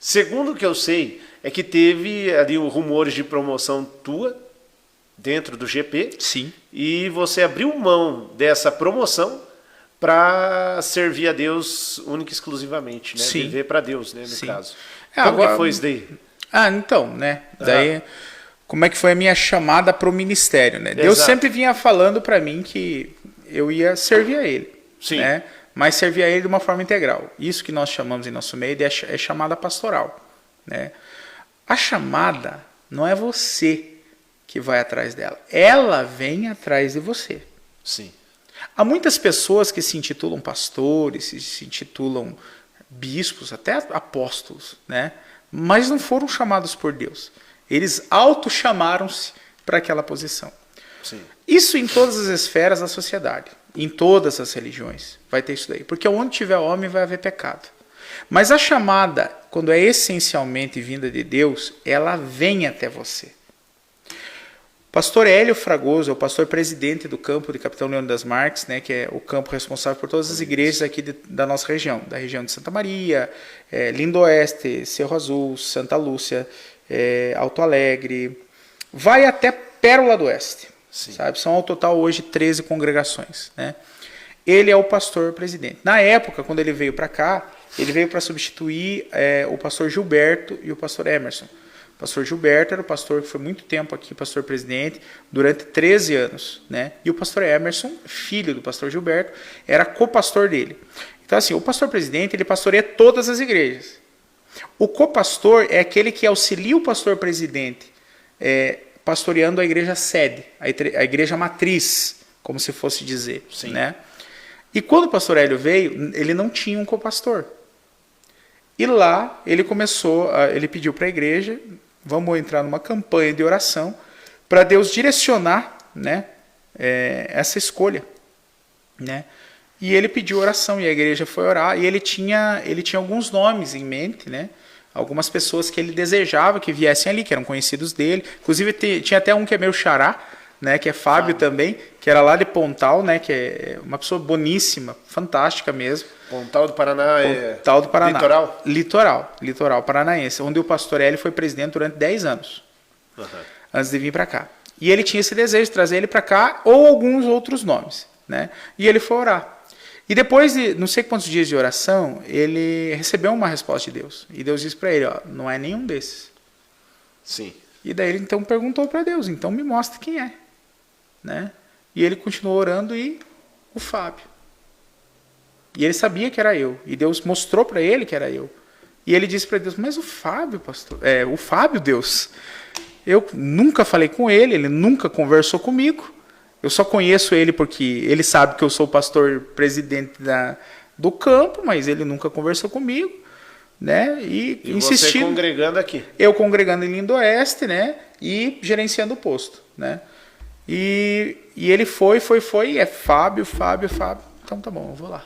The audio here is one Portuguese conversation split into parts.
Segundo o que eu sei, é que teve ali rumores de promoção tua dentro do GP. Sim. E você abriu mão dessa promoção para servir a Deus única e exclusivamente, né? Sim. Viver para Deus, né, no Sim. caso. Agora, Como que foi isso daí? Então, né? Daí, como é que foi a minha chamada para o ministério, né? Deus Exato. sempre vinha falando para mim que eu ia servir a Ele. Sim. Né? Mas servir a Ele de uma forma integral. Isso que nós chamamos em nosso meio é chamada pastoral. Né? A chamada não é você que vai atrás dela. Ela vem atrás de você. Sim. Há muitas pessoas que se intitulam pastores, se intitulam bispos, até apóstolos, né? Mas não foram chamados por Deus. Eles auto-chamaram-se para aquela posição. Sim. Isso em todas as esferas da sociedade, em todas as religiões, vai ter isso daí. Porque onde tiver homem vai haver pecado. Mas a chamada, quando é essencialmente vinda de Deus, ela vem até você. Pastor Hélio Fragoso é o pastor presidente do campo de Capitão Leônidas das Marques, né, que é o campo responsável por todas as igrejas aqui da nossa região, da região de Santa Maria, Lindo Oeste, Cerro Azul, Santa Lúcia, Alto Alegre, vai até Pérola do Oeste. Sabe? São ao total hoje 13 congregações. Né? Ele é o pastor presidente. Na época, quando ele veio para cá, ele veio para substituir o pastor Gilberto e o pastor Emerson. O pastor Gilberto era o pastor que foi muito tempo aqui, pastor presidente, durante 13 anos. Né? E o pastor Emerson, filho do pastor Gilberto, era copastor dele. Então, assim, o pastor presidente, ele pastoreia todas as igrejas. O copastor é aquele que auxilia o pastor presidente, pastoreando a igreja sede, a igreja matriz, como se fosse dizer. Sim. Né? E quando o pastor Hélio veio, ele não tinha um copastor. E lá ele ele pediu para a igreja, vamos entrar numa campanha de oração para Deus direcionar, né, essa escolha. Né? E ele pediu oração e a igreja foi orar. E ele tinha alguns nomes em mente, né? Algumas pessoas que ele desejava que viessem ali, que eram conhecidos dele. Inclusive tinha até um que é meu xará, né, que é Fábio também, que era lá de Pontal, né, que é uma pessoa boníssima, fantástica mesmo. Pontal do Paraná Pontal do Paraná. Litoral? Litoral paranaense, onde o pastor Hélio foi presidente durante 10 anos, antes de vir para cá. E ele tinha esse desejo de trazer ele para cá, ou alguns outros nomes. Né? E ele foi orar. E depois de não sei quantos dias de oração, ele recebeu uma resposta de Deus. E Deus disse para ele, não é nenhum desses. Sim. E daí ele então perguntou para Deus, então me mostra quem é. Né? E ele continuou orando e o Fábio. E ele sabia que era eu. E Deus mostrou para ele que era eu. E ele disse para Deus, mas o Fábio, pastor, o Fábio, Deus, eu nunca falei com ele, ele nunca conversou comigo. Eu só conheço ele porque ele sabe que eu sou pastor presidente do campo, mas ele nunca conversou comigo. Né? E insistindo. Você congregando aqui. Eu congregando em Lindo Oeste, né? E gerenciando o posto. Né? E ele foi, Fábio. Então tá bom, eu vou lá.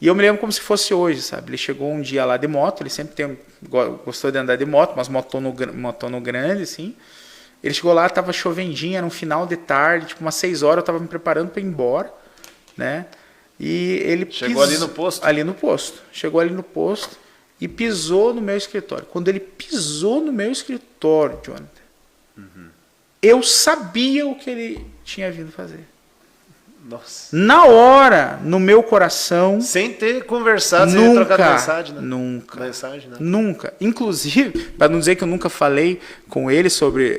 E eu me lembro como se fosse hoje, sabe? Ele chegou um dia lá de moto, ele sempre gostou de andar de moto, mas motono grande, assim. Ele chegou lá, estava chovendinho, era um final de tarde, tipo umas 6 horas, eu estava me preparando para ir embora, né? E ele chegou ali no posto? Ali no posto. Chegou ali no posto e pisou no meu escritório. Quando ele pisou no meu escritório, Jonathan, eu sabia o que ele tinha vindo fazer. Nossa. Na hora, no meu coração... Sem ter conversado, sem ter trocado mensagem, né? Nunca. Inclusive, para não dizer que eu nunca falei com ele sobre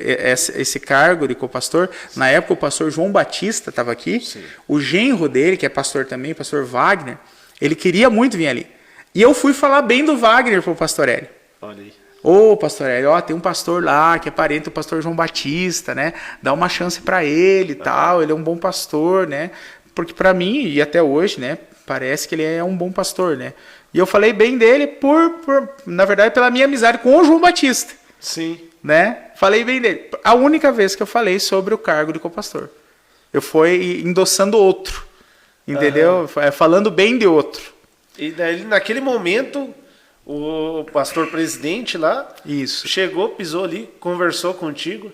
esse cargo de copastor, na época o pastor João Batista estava aqui, sim. O genro dele, que é pastor também, pastor Wagner, ele queria muito vir ali. E eu fui falar bem do Wagner para o pastor Hélio. Olha aí. Ô, pastor Hélio, tem um pastor lá que é parente do pastor João Batista, né? Dá uma chance para ele e tal, ele é um bom pastor, né? Porque para mim, e até hoje, né, parece que ele é um bom pastor, né? E eu falei bem dele na verdade, pela minha amizade com o João Batista. Sim. Né? Falei bem dele. A única vez que eu falei sobre o cargo de copastor. Eu fui endossando outro, entendeu? Falando bem de outro. E daí, naquele momento... O pastor presidente lá Isso. chegou, pisou ali, conversou contigo.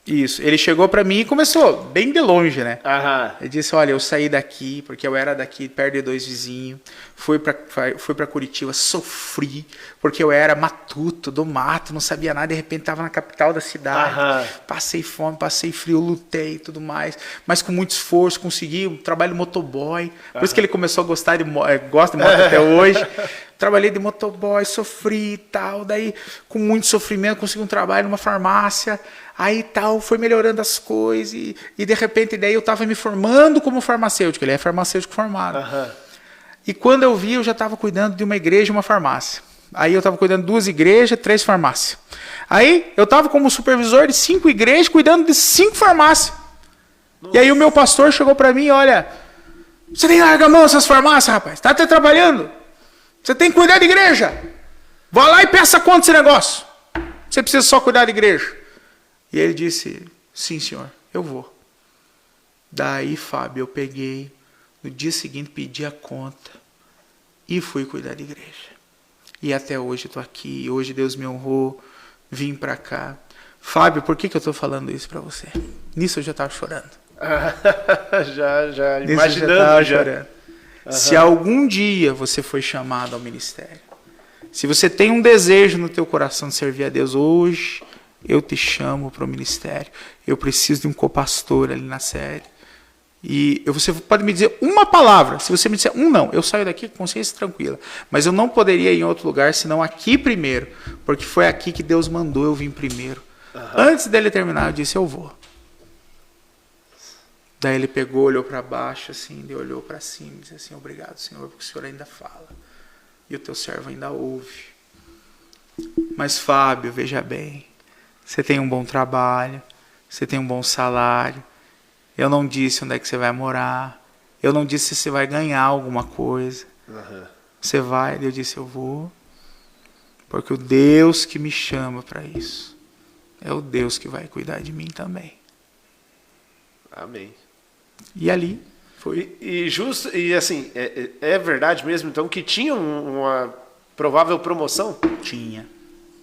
Isso. Ele chegou para mim e começou bem de longe, né? Aham. Ele disse, olha, eu saí daqui, porque eu era daqui, perto de 2 vizinhos, fui para Curitiba, sofri, porque eu era matuto, do mato, não sabia nada, de repente estava na capital da cidade, Aham. passei fome, passei frio, lutei e tudo mais, mas com muito esforço, consegui um trabalho de motoboy, por isso que ele começou a gostar gosta de moto até hoje. Trabalhei de motoboy, sofri e tal, daí com muito sofrimento consegui um trabalho numa farmácia, aí tal, foi melhorando as coisas e de repente daí eu estava me formando como farmacêutico, ele é farmacêutico formado. Aham. E quando eu vi, eu já estava cuidando de uma igreja e uma farmácia. Aí eu estava cuidando de 2 igrejas, 3 farmácias. Aí eu estava como supervisor de 5 igrejas, cuidando de 5 farmácias. Nossa. E aí o meu pastor chegou para mim, olha, você tem que largar a mão dessas farmácias, rapaz, está até trabalhando. Você tem que cuidar de igreja. Vá lá e peça conta desse negócio. Você precisa só cuidar de igreja. E ele disse, sim, senhor, eu vou. Daí, Fábio, eu peguei, no dia seguinte pedi a conta e fui cuidar de igreja. E até hoje eu estou aqui, hoje Deus me honrou, vim para cá. Fábio, por que eu estou falando isso para você? Nisso eu já estava chorando. já Nisso imaginando. Eu já estava já. chorando. Se algum dia você foi chamado ao ministério, se você tem um desejo no teu coração de servir a Deus, hoje eu te chamo para o ministério. Eu preciso de um copastor ali na sede. E você pode me dizer uma palavra. Se você me disser não, eu saio daqui com consciência tranquila. Mas eu não poderia ir em outro lugar senão aqui primeiro, porque foi aqui que Deus mandou eu vir primeiro. Antes dele terminar, eu disse, eu vou. Daí ele pegou, olhou para baixo, assim, ele olhou para cima e disse assim, obrigado, Senhor, porque o Senhor ainda fala. E o teu servo ainda ouve. Mas, Fábio, veja bem, você tem um bom trabalho, você tem um bom salário. Eu não disse onde é que você vai morar. Eu não disse se você vai ganhar alguma coisa. Você vai? Eu disse, eu vou. Porque o Deus que me chama para isso é o Deus que vai cuidar de mim também. Amém. E ali foi. E assim, é verdade mesmo, então, que tinha uma provável promoção? Tinha.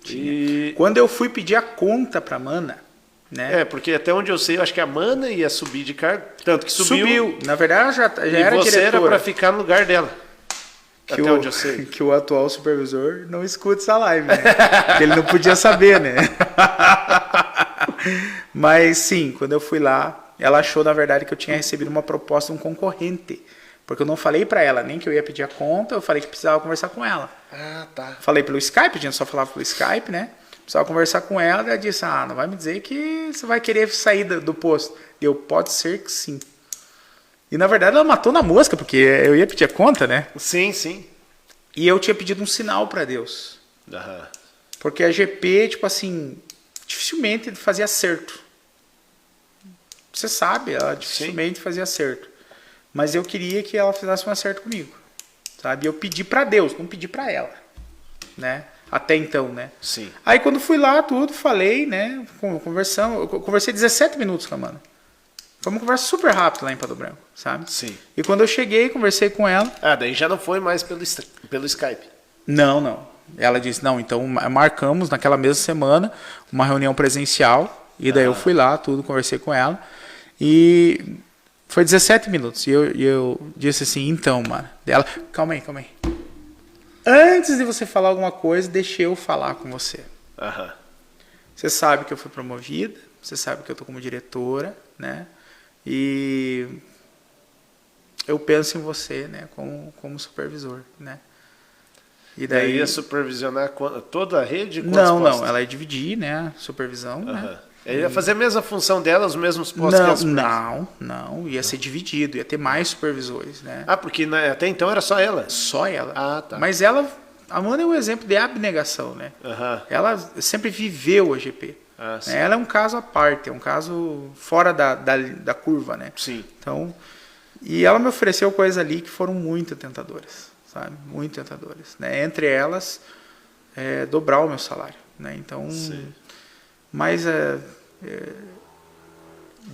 E... Quando eu fui pedir a conta para a Mana, né? Porque até onde eu sei, eu acho que a Mana ia subir de cargo, tanto que subiu. Na verdade, já era você diretora. era para ficar no lugar dela. Que até onde eu sei. Que o atual supervisor não escuta essa live, né? Que ele não podia saber, né? Mas sim, quando eu fui lá, ela achou, na verdade, que eu tinha recebido uma proposta de um concorrente. Porque eu não falei para ela nem que eu ia pedir a conta, eu falei que precisava conversar com ela. Ah, tá. Falei pelo Skype, a gente só falava pelo Skype, né? Precisava conversar com ela, e ela disse, não vai me dizer que você vai querer sair do posto. Eu, pode ser que sim. E na verdade ela matou na mosca, porque eu ia pedir a conta, né? Sim, sim. E eu tinha pedido um sinal para Deus. Porque a GP, tipo assim, dificilmente fazia acerto. Você sabe, ela dificilmente fazia acerto. Mas eu queria que ela fizesse um acerto comigo. Sabe? Eu pedi para Deus, não pedi para ela. Né? Até então, né? Sim. Aí quando fui lá, tudo, falei, né? Conversamos. Eu conversei 17 minutos com a Mana. Foi uma conversa super rápida lá em Pato Branco, sabe? Sim. E quando eu cheguei, conversei com ela. Daí já não foi mais pelo Skype. Não. Ela disse, não, então marcamos naquela mesma semana uma reunião presencial. E daí eu fui lá, tudo, conversei com ela. E foi 17 minutos. E eu disse assim, então, mano. Ela, calma aí. Antes de você falar alguma coisa, deixa eu falar com você. Você sabe que eu fui promovida, você sabe que eu tô como diretora, né? E eu penso em você, né, como supervisor, né? E daí ia supervisionar toda a rede? Não, ela ia dividir, né, supervisão, né? Ela ia fazer a mesma função dela, os mesmos postos que as Não, ia ser dividido, ia ter mais supervisores, né? Porque até então era só ela? Só ela. Tá. Mas a Mana é um exemplo de abnegação, né? Ela sempre viveu a GP. Ela é um caso à parte, é um caso fora da curva, né? Sim. Então, e ela me ofereceu coisas ali que foram muito tentadoras, sabe? Muito tentadoras, né? Entre elas, dobrar o meu salário, né? Então, sim. Mas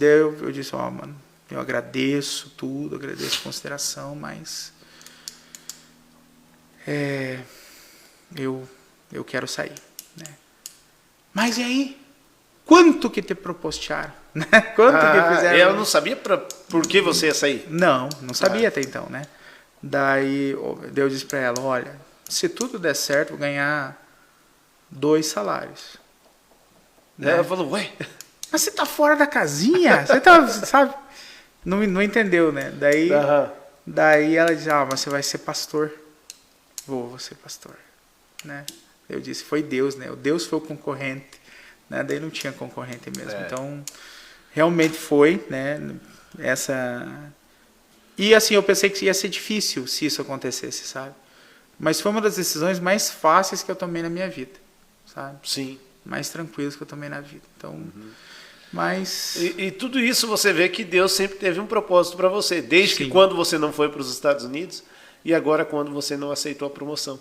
eu disse, mano, eu agradeço tudo, agradeço a consideração, mas eu quero sair, né? Mas e aí? Quanto que te propostearam? Né? Quanto que fizeram? Eu não sabia por que você ia sair. Não sabia até então, né? Daí Deus disse para ela, olha, se tudo der certo, vou ganhar 2 salários. Né? Ela falou, ué? Mas você tá fora da casinha? Você tá, sabe? Não entendeu, né? Daí ela disse, mas você vai ser pastor. Vou ser pastor. Né? Eu disse, foi Deus, né? O Deus foi o concorrente. Né? Daí não tinha concorrente mesmo. Então, realmente foi, né? E assim, eu pensei que ia ser difícil se isso acontecesse, sabe? Mas foi uma das decisões mais fáceis que eu tomei na minha vida, sabe? Sim. Mais tranquilas que eu tomei na vida. Então, mas... E tudo isso você vê que Deus sempre teve um propósito para você. Desde que quando você não foi para os Estados Unidos e agora quando você não aceitou a promoção.